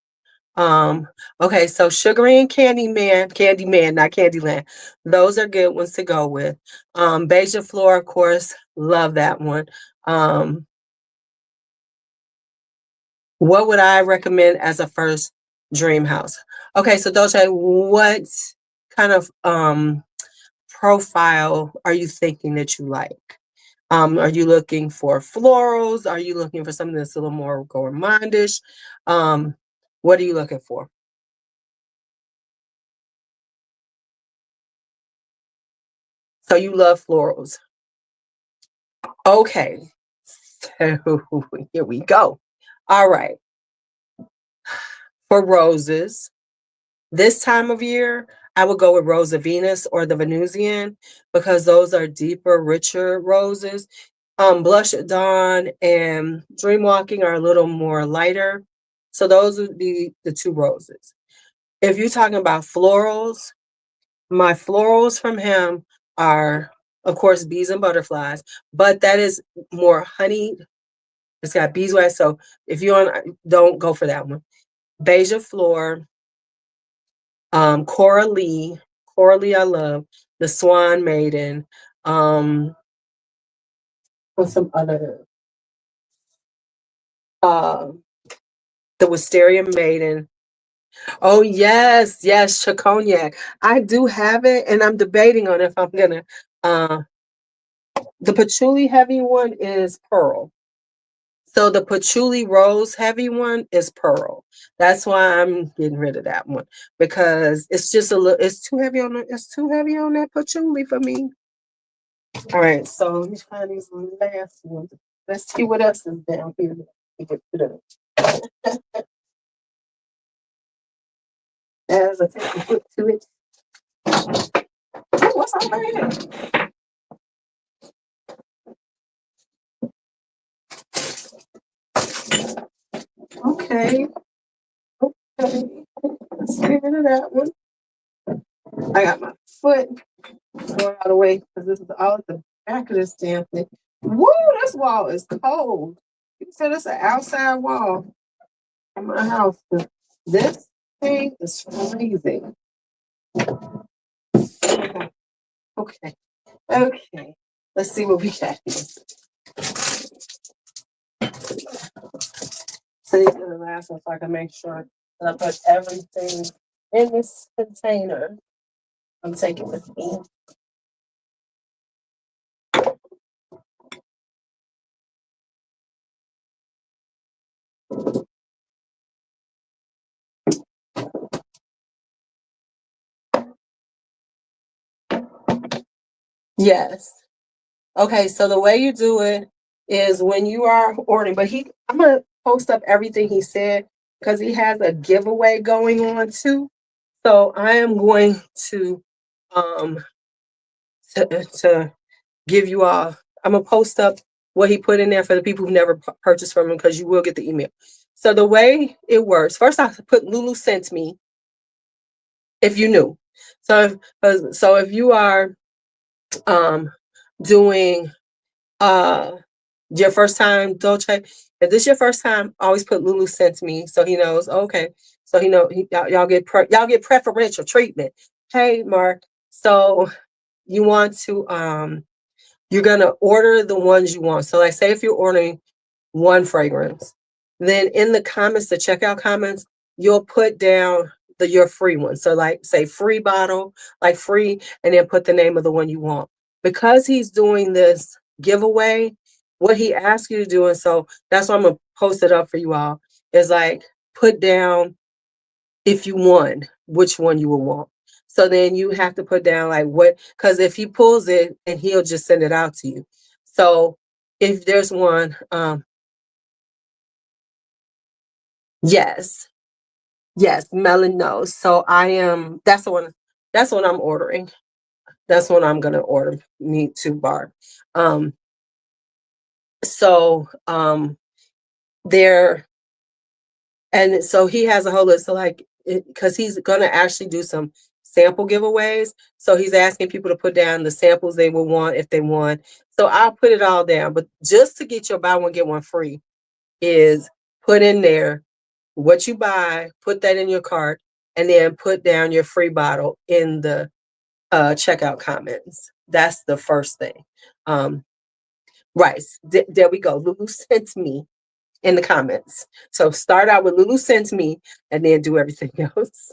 Speaker 1: Okay, so Sugary and Candyman, not Candyland. Those are good ones to go with. Beija Flor, of course, love that one. What would I recommend as a first dream house? Okay, so Dolce, what kind of profile are you thinking that you like? Are you looking for florals? Are you looking for something that's a little more gourmandish? What are you looking for? So you love florals. Okay. So here we go. All right. For roses, this time of year, I would go with Rose of Venus or the Venusian because those are deeper, richer roses. Blush at Dawn and Dreamwalking are a little more lighter. So those would be the 2 roses. If you're talking about florals, my florals from him are, of course, bees and butterflies, but that is more honey. It's got beeswax. So if you don't go for that one. Beija Flor, Cora Lee, I love the Swan Maiden. What's some other? Uh, the Wisteria Maiden. Oh yes, Chacognac. I do have it, and I'm debating on if I'm gonna. Uh, the patchouli heavy one is pearl. So the patchouli rose heavy one is pearl. That's why I'm getting rid of that one because it's just a little. It's too heavy on. It's too heavy on that patchouli for me. All right, so let me find these last ones. Let's see what else is down here. As I take a foot to it. What's on here? Okay. Okay. Let's get rid of that one. I got my foot going out of the way because this is all at the back of this damn thing. Woo, this wall is cold. You said it's an outside wall in my house. This thing is freezing. Okay. Okay. Okay. Let's see what we got here. So these are the last ones so I can make sure that I put everything in this container. I'm taking with me. Yes. Okay, so the way you do it is when you are ordering, but I'm gonna post up everything he said because he has a giveaway going on too. So I am going um to give you all. I'm gonna post up what he put in there for the people who never purchased from him because you will get the email. So the way it works, first I put LuuLuu sent me if you knew. So if you are doing your first time Dolce, if this is your first time, always put LuuLuu sent me so he knows. Okay, so y'all get preferential treatment. Hey, Mark. So you want to you're gonna order the ones you want. So like say if you're ordering one fragrance, then in the comments, the checkout comments, you'll put down your free one. So like say free bottle, like free, and then put the name of the one you want. Because he's doing this giveaway, what he asks you to do, and so that's why I'm gonna post it up for you all, is like put down if you won, which one you will want. So then you have to put down like what, because if he pulls it and he'll just send it out to you. So if there's one, yes, yes, melon nose. So that's the one I'm ordering. That's what I'm gonna order, me too, Barb. Um, so there, and so he has a whole list. So like, because he's gonna actually do some sample giveaways. So he's asking people to put down the samples they will want if they want. So I'll put it all down. But just to get your buy one get one free is put in there what you buy, put that in your cart, and then put down your free bottle in the checkout comments. That's the first thing. Right. There we go. LuuLuu sent me in the comments. So start out with LuuLuu sent me and then do everything else.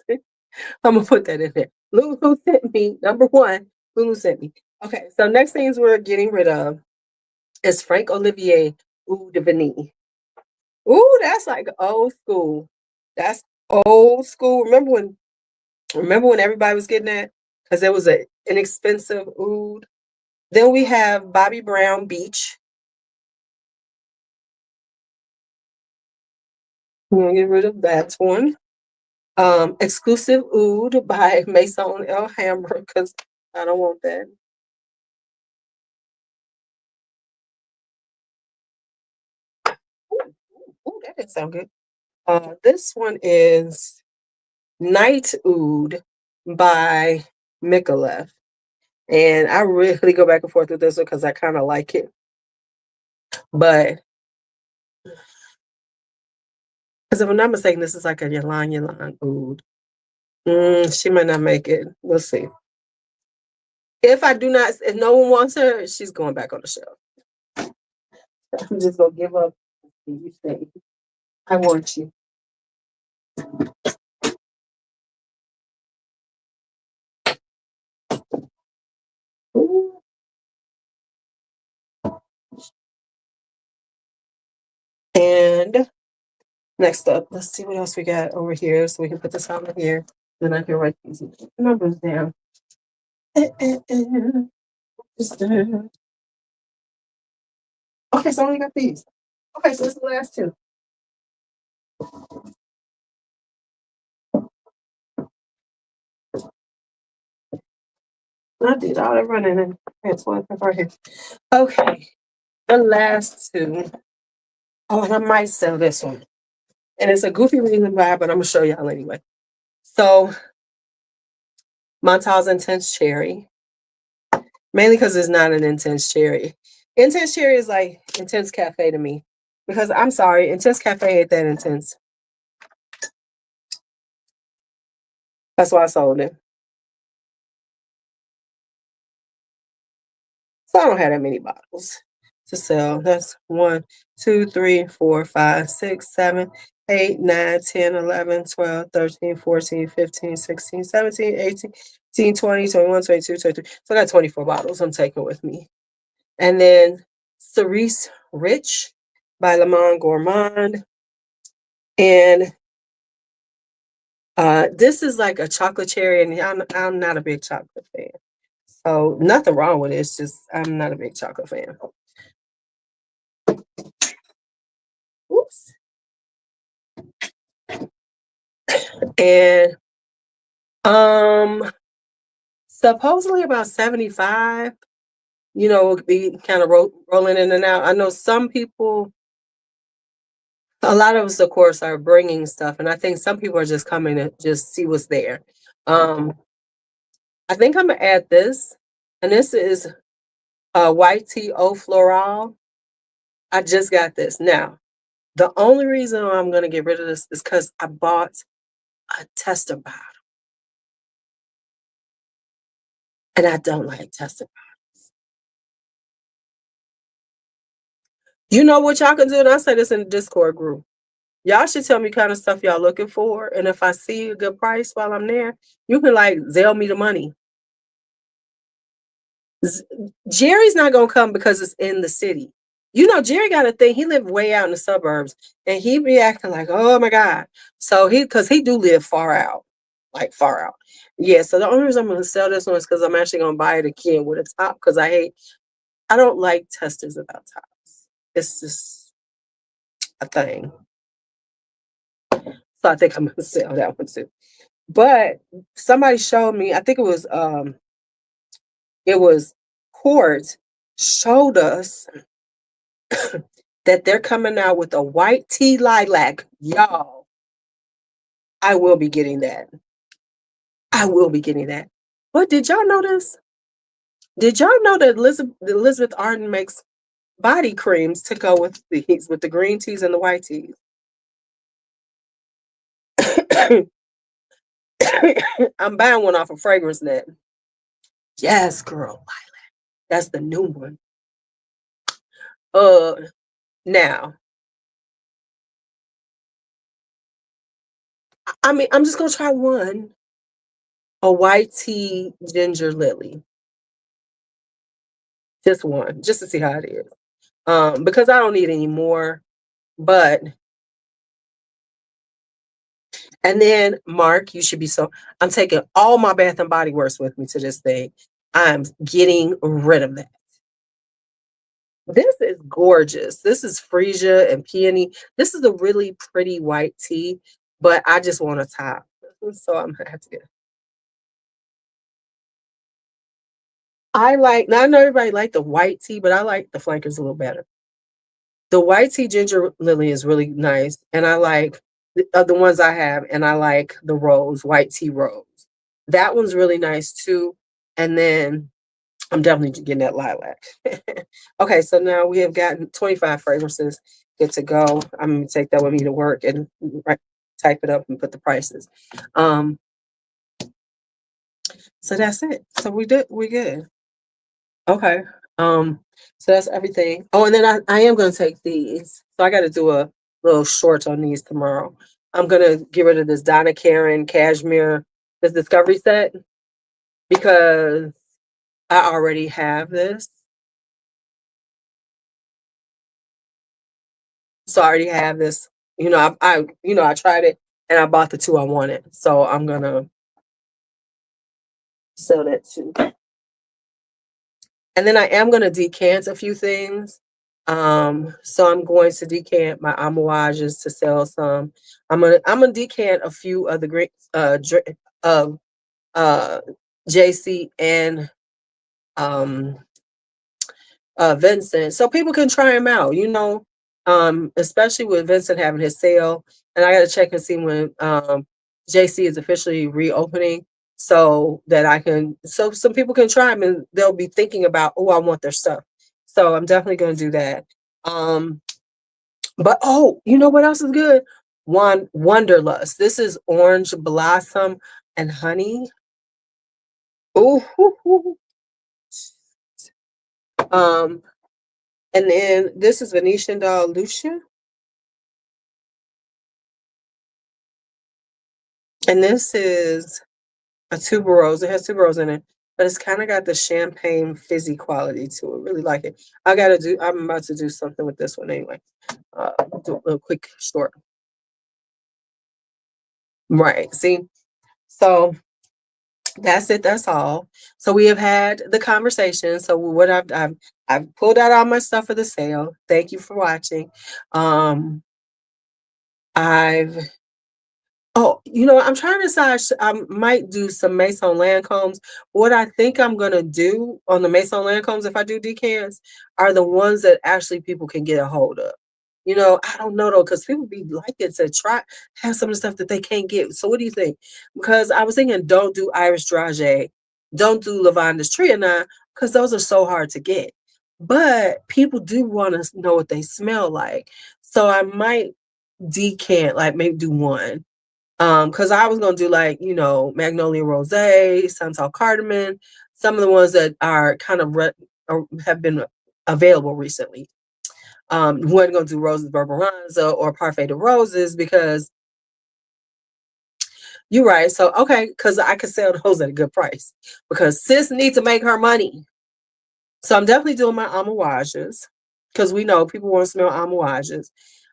Speaker 1: I'm going to put that in there. LuuLuu sent me. Number one, LuuLuu sent me. Okay. So next things we're getting rid of is Frank Olivier Eau de Vanille. Ooh, that's like old school. That's old school. Remember when everybody was getting that? Because there was an inexpensive oud. Then we have Bobby Brown Beach. I'm gonna get rid of that one. Exclusive Oud by Maison El Hammer, because I don't want that. Ooh, that didn't sound good. This one is Night Oud by Mikolev. And I really go back and forth with this one because I kind of like it. But because if I'm not mistaken, this is like a Ylang Ylang Oud. She might not make it. We'll see. If no one wants her, she's going back on the show. I'm just gonna give up. You say, I want you. Ooh. And next up, let's see what else we got over here so we can put this on here. Then I can write these numbers down. Okay, so I only got these. Okay, so it's the last two. I did all that running and that's one right here. Okay, the last two. Oh, and I might sell this one. And it's a goofy reason why, but I'm gonna show y'all anyway. So Montal's Intense Cherry. Mainly because it's not an intense cherry. Intense cherry is like intense cafe to me. Because I'm sorry, intense cafe ain't that intense. That's why I sold it. So I don't have that many bottles to sell. That's 1, 2, 3, 4, 5, 6, 7, 8, 9, 10, 11, 12, 13, 14, 15, 16, 17, 18, 19, 20, 21, 22, 23. So I got 24 bottles I'm taking with me. And then Cerise Rich by Le Monde Gourmand. And this is like a chocolate cherry, and I'm not a big chocolate fan. So nothing wrong with it. It's just I'm not a big chocolate fan. Oops. And supposedly about 75, will be kind of rolling in and out. I know some people, a lot of us, of course, are bringing stuff, and I think some people are just coming to just see what's there. I think I'm gonna add this, and this is white tea eau floral. I just got this now. The only reason why I'm gonna get rid of this is because I bought a tester bottle, and I don't like tester bottles. You know what y'all can do? And I say this in the Discord group. Y'all should tell me kind of stuff y'all looking for, and if I see a good price while I'm there, you can like Zelle me the money. Jerry's not gonna come because it's in the city. You know, Jerry got a thing. He lived way out in the suburbs, and he be acting like, oh my God. So because he do live far out, like far out. Yeah. So the only reason I'm going to sell this one is because I'm actually going to buy it again with a top because I don't like testers without tops. It's just a thing. So I think I'm going to sell that one too. But somebody showed me, I think it was Court showed us that they're coming out with a white tea lilac. Y'all, I will be getting that. I will be getting that. But did y'all know this? Did y'all know that Elizabeth Arden makes body creams to go with the green teas and the white teas? I'm buying one off of Fragrance Net. Yes, girl. That's the new one. Now, I mean, I'm just gonna try one. A white tea ginger lily. Just one, just to see how it is. Because I don't need any more. But and then Mark, you should be I'm taking all my Bath and Body Works with me to this thing. I'm getting rid of that. This is gorgeous. This is freesia and peony. This is a really pretty white tea, but I just want a top. So I'm gonna have to get. I like. Not everybody like the white tea, but I like the flankers a little better. The white tea ginger lily is really nice, and I like the ones I have, and I like the rose, white tea rose. That one's really nice too. And then I'm definitely getting that lilac. Okay, so now we have gotten 25 fragrances. Good to go. I'm gonna take that with me to work and type it up and put the prices. So that's it. So we good. Okay. So that's everything. Oh, and then I am gonna take these. So I gotta do a little short on these tomorrow. I'm gonna get rid of this Donna Karan cashmere, this discovery set, because I already have this. So I already have this. I tried it and I bought the two I wanted. So I'm gonna sell that too. And then I am gonna decant a few things. So I'm going to decant my amouages to sell some. I'm gonna decant a few of the great JC and um Vincent, so people can try them out, especially with Vincent having his sale. And I got to check and see when JC is officially reopening so that so some people can try them and they'll be thinking about, oh, I want their stuff. So I'm definitely going to do that. But you know what else is good? Wanderlust. This is orange blossom and honey. Ooh. Um, and then this is Venetian doll Lucia. And this is a tuberose. It has tuberose in it, but it's kind of got the champagne fizzy quality to it. Really like it. I'm about to do something with this one anyway. Do a little quick short. Right. See? So that's it. That's all. So we have had the conversation. So what I've pulled out all my stuff for the sale. Thank you for watching. I've I'm trying to decide. I might do some Maison Lancomes. What I think I'm gonna do on the Maison Lancomes, if I do decants, are the ones that actually people can get a hold of. I don't know though, because people be like it to have some of the stuff that they can't get. So what do you think? Because I was thinking, don't do Iris Drage, don't do Lavanda's Trianon, because those are so hard to get. But people do want to know what they smell like. So I might decant, like maybe do one. Because I was gonna do Magnolia Rose, Santal Cardamom, some of the ones that are kind of have been available recently. Wasn't gonna do Roses Barbaranza or Parfait de Roses because you're right. So okay, because I could sell those at a good price because sis needs to make her money. So I'm definitely doing my amouages. because we know people want to smell amouages.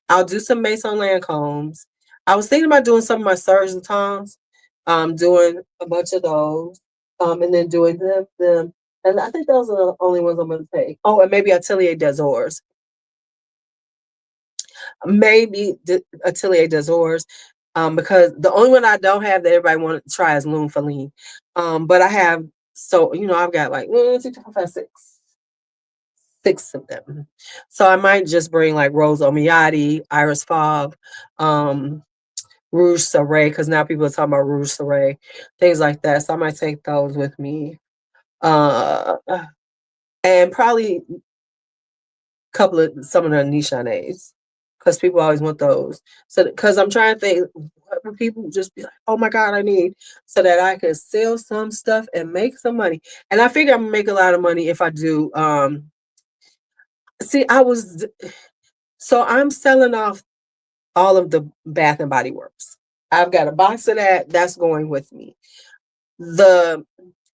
Speaker 1: I'll do some Maison Lancomes. I was thinking about doing some of my Serge Latins, doing a bunch of those, and then doing them. And I think those are the only ones I'm going to take. Oh, and maybe Atelier des Ors. Maybe Atelier des Ors, because the only one I don't have that everybody want to try is Lune Feline. But I have, so, I've got like 1, 2, 3, 4, 5, 6 of them. So I might just bring like Rose Omiati, Iris Fauve, Rouge Soleil, because now people are talking about Rouge Soleil, things like that. So I might take those with me. And probably some of the Nichonnés, because people always want those. So, because I'm trying to think, what would people just be like, oh my God, I need, so that I can sell some stuff and make some money. And I figure I'm gonna make a lot of money if I do. So I'm selling off all of the Bath and Body Works. I've got a box of that's going with me.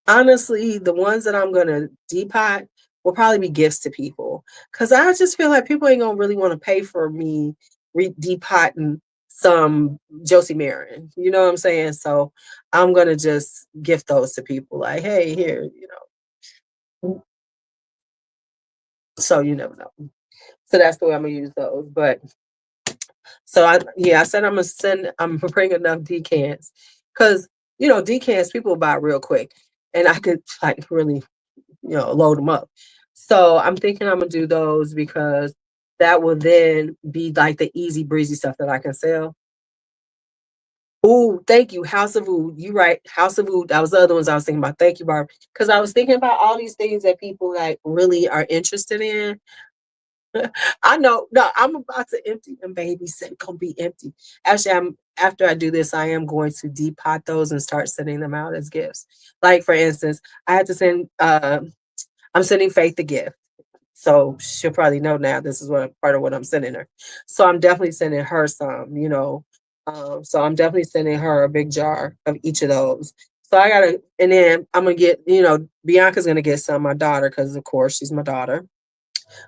Speaker 1: Honestly, the ones that I'm gonna depot will probably be gifts to people, because I just feel like people ain't gonna really want to pay for me depotting some Josie Marin. You know what I'm saying? So I'm gonna just gift those to people. Like, hey, here, So you never know. So that's the way I'm gonna use those. But so I said I'm bring enough decants, because decants people buy real quick, and I could like really load them up. So I'm thinking I'm gonna do those, because that will then be like the easy breezy stuff that I can sell. Oh, thank you, House of Oud. You right, House of Oud. That was the other ones I was thinking about. Thank you, Barb, because I was thinking about all these things that people like really are interested in. I know. No, I'm about to empty them babies. They're gonna be empty. Actually, after I do this, I am going to depot those and start sending them out as gifts. Like, for instance, I had to send. I'm sending Faith a gift, so she'll probably know now. This is part of what I'm sending her. So I'm definitely sending her some. So I'm definitely sending her a big jar of each of those. So and then I'm gonna get. Bianca's gonna get some. My daughter, because of course she's my daughter.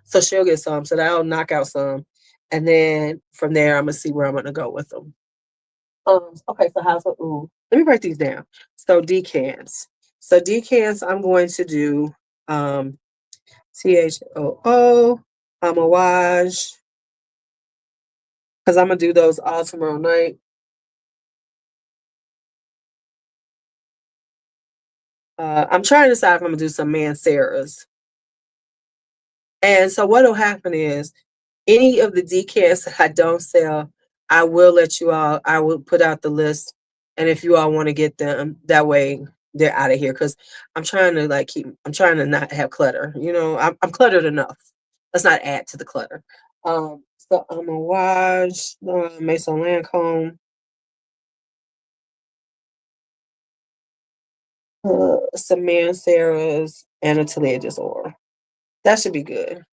Speaker 1: So she'll get some. So that'll knock out some. And then from there, I'm gonna see where I'm gonna go with them. Okay, so let me write these down. So decants. So decants, I'm going to do THOO, Amouage, because I'm gonna do those all tomorrow night. I'm trying to decide if I'm gonna do some Mancera's. And so what'll happen is, any of the decants that I don't sell, I will let you all, I will put out the list. And if you all want to get them, that way they're out of here. Because I'm trying to not have clutter. I'm cluttered enough. Let's not add to the clutter. So I'm gonna wash Maison Lancome, some Mancera's, and Atelier des Ors. That should be good.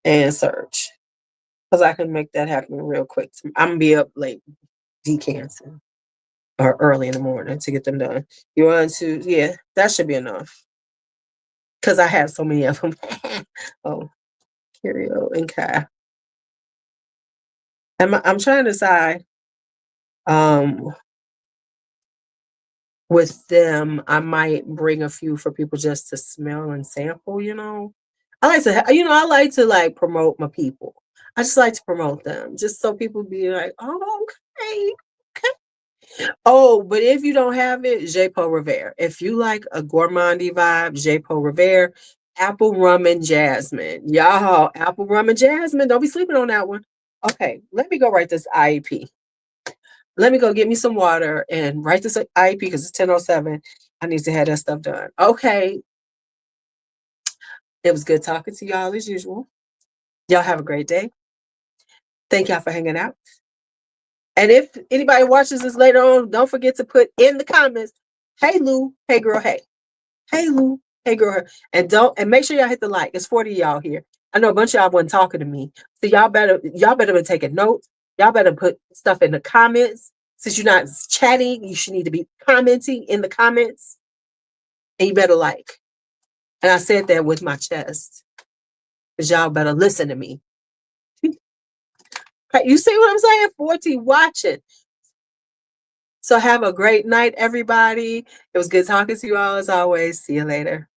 Speaker 1: And search, because I can make that happen real quick. I'm gonna be up late decanting, or early in the morning, to get them done. You want to, yeah, that should be enough, because I have so many of them. Oh, Curio and Kai. I'm trying to decide. Um, with them, I might bring a few for people just to smell and sample. I like to like promote my people. I just like to promote them, just so people be like, oh, okay. Oh, but if you don't have it, J. Paul Revere. If you like a gourmandy vibe, J. Paul Revere, apple rum and jasmine. Y'all, apple rum and jasmine. Don't be sleeping on that one. Okay, let me go write this IEP. Let me go get me some water and write this IEP, because it's 10:07. I need to have that stuff done. Okay. It was good talking to y'all as usual. Y'all have a great day. Thank y'all for hanging out. And if anybody watches this later on, don't forget to put in the comments, hey Lou, hey girl, hey. Hey Lou, hey girl. And make sure y'all hit the like. It's 40 of y'all here. I know a bunch of y'all wasn't talking to me. So y'all better be taking notes. Y'all better put stuff in the comments. Since you're not chatting, you should need to be commenting in the comments. And you better like. And I said that with my chest. Because y'all better listen to me. You see what I'm saying? 40 watching. So have a great night, everybody. It was good talking to you all as always. See you later.